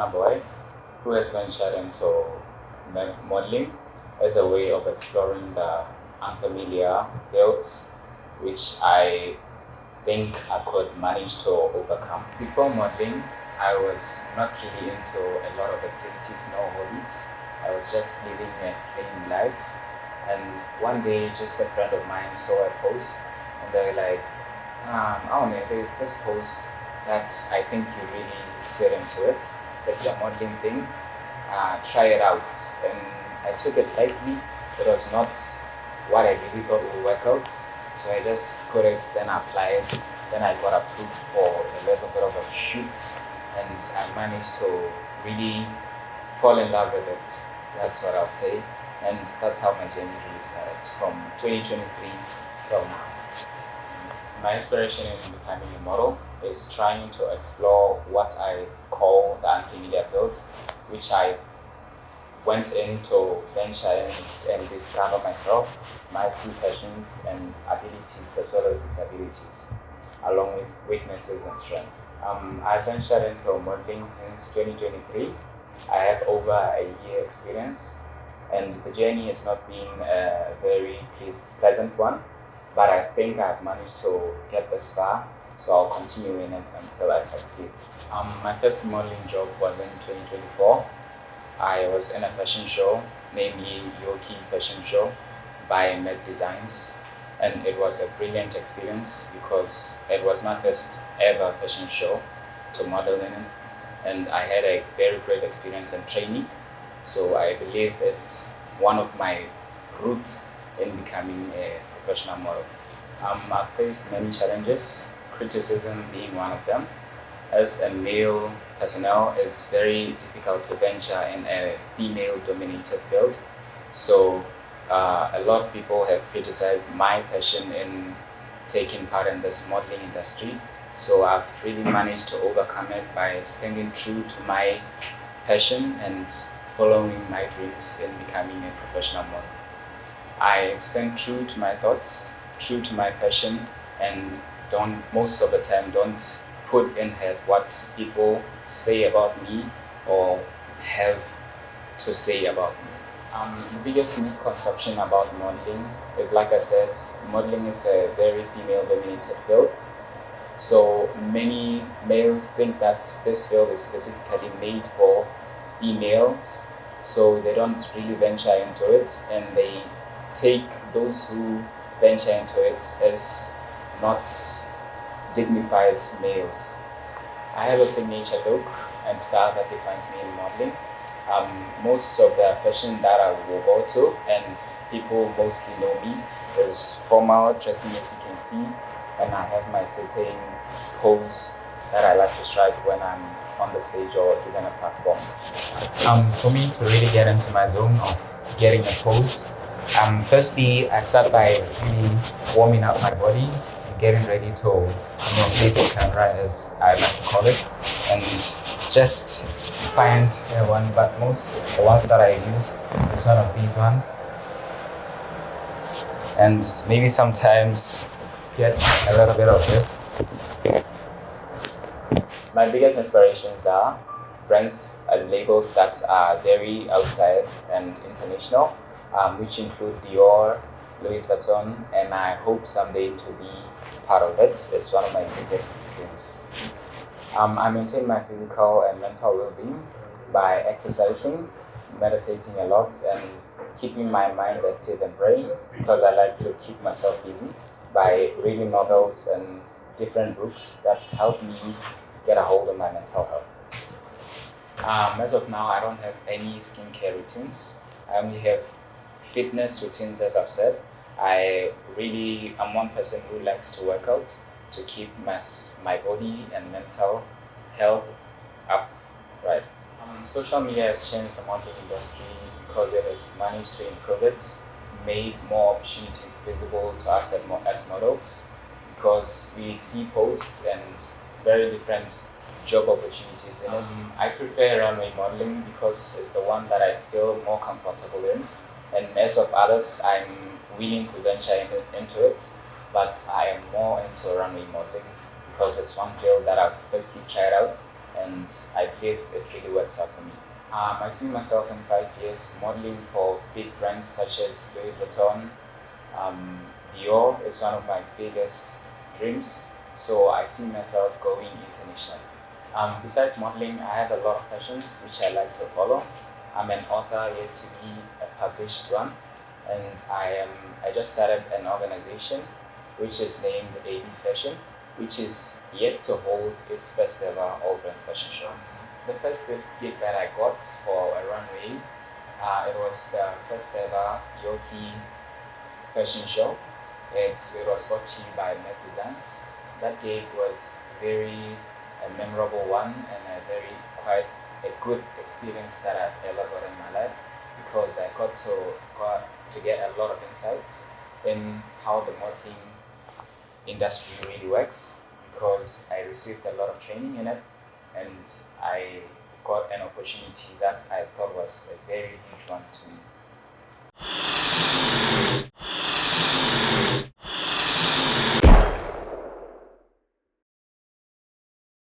Botswana boy who has ventured into modeling as a way of exploring the unfamiliar fields, which I think I could manage to overcome. Before modeling, I was not really into a lot of activities, no hobbies. I was just living a plain life. And one day, just a friend of mine saw a post, and they were like, Aone, there's this post that I think you really get into it. It's a modeling thing. Try it out. And I took it lightly. It was not what I really thought would work out. So I just put it, then applied. Then I got approved for a little bit of a shoot, and I managed to really fall in love with it. That's what I'll say. And that's how my journey really started from 2023 till now. My inspiration in becoming a model is trying to explore what I call the unfamiliar fields, which I went in to venture in and discover myself, my true passions and abilities as well as disabilities, along with weaknesses and strengths. I ventured into modeling since 2023. I have over a year experience, and the journey has not been a very pleasant one, but I think I've managed to get this far, so I'll continue in it until I succeed. My first modeling job was in 2024. I was in a fashion show, namely Yoki Fashion Show by Med Designs, and it was a brilliant experience because it was my first ever fashion show to model in, and I had a very great experience in training. So I believe it's one of my roots in becoming a professional model. I've faced many challenges, criticism being one of them. As a male personnel, it's very difficult to venture in a female-dominated field. So a lot of people have criticized my passion in taking part in this modeling industry. So I've really managed to overcome it by staying true to my passion and following my dreams in becoming a professional model. I stand true to my thoughts, true to my passion, and don't most of the time don't put in head what people say about me or have to say about me. The biggest misconception about modeling is, like I said, modeling is a very female-dominated field. So many males think that this field is specifically made for females, so they don't really venture into it, and they take those who venture into it as not dignified males. I have a signature look and style that defines me in modeling. Most of the fashion that I will go to, and people mostly know me, is formal dressing, as you can see, and I have my certain pose that I like to strike when I'm on the stage or even a platform. For me to really get into my zone of getting a pose, firstly I start by really warming up my body, getting ready to face the camera, as I like to call it, and just find one. But most the ones that I use is one of these ones, and maybe sometimes get a little bit of this. My biggest inspirations are brands and labels that are very outside and international, which include Dior, Louis Vuitton, and I hope someday to be part of it. It's one of my biggest dreams. I maintain my physical and mental well-being by exercising, meditating a lot, and keeping my mind active and brain, because I like to keep myself busy by reading novels and different books that help me get a hold of my mental health. As of now, I don't have any skincare routines. I only have fitness routines, as I've said. I'm one person who likes to work out to keep my body and mental health up, right? Social media has changed the modeling industry because it has managed to improve it, made more opportunities visible to us as models, because we see posts and very different job opportunities in it. I prefer runway modeling because it's the one that I feel more comfortable in. And as of others, I'm willing to venture into it, but I am more into runway modeling because it's one field that I've firstly tried out and I believe it really works out for me. I see myself in 5 years modeling for big brands such as Louis Vuitton. Dior is one of my biggest dreams, so I see myself going international. Besides modeling, I have a lot of passions which I like to follow. I'm an author yet to be a published one, and I just started an organization which is named AB Fashion, which is yet to hold its first ever all brands fashion show. The first gig that I got for a runway, it was the first ever Yoki fashion show. It was brought to you by Net Designs. That gig was very a memorable one and a very quite a good experience that I've ever got in my life because I got to get a lot of insights in how the modeling industry really works because I received a lot of training in it and I got an opportunity that I thought was a very huge one to me.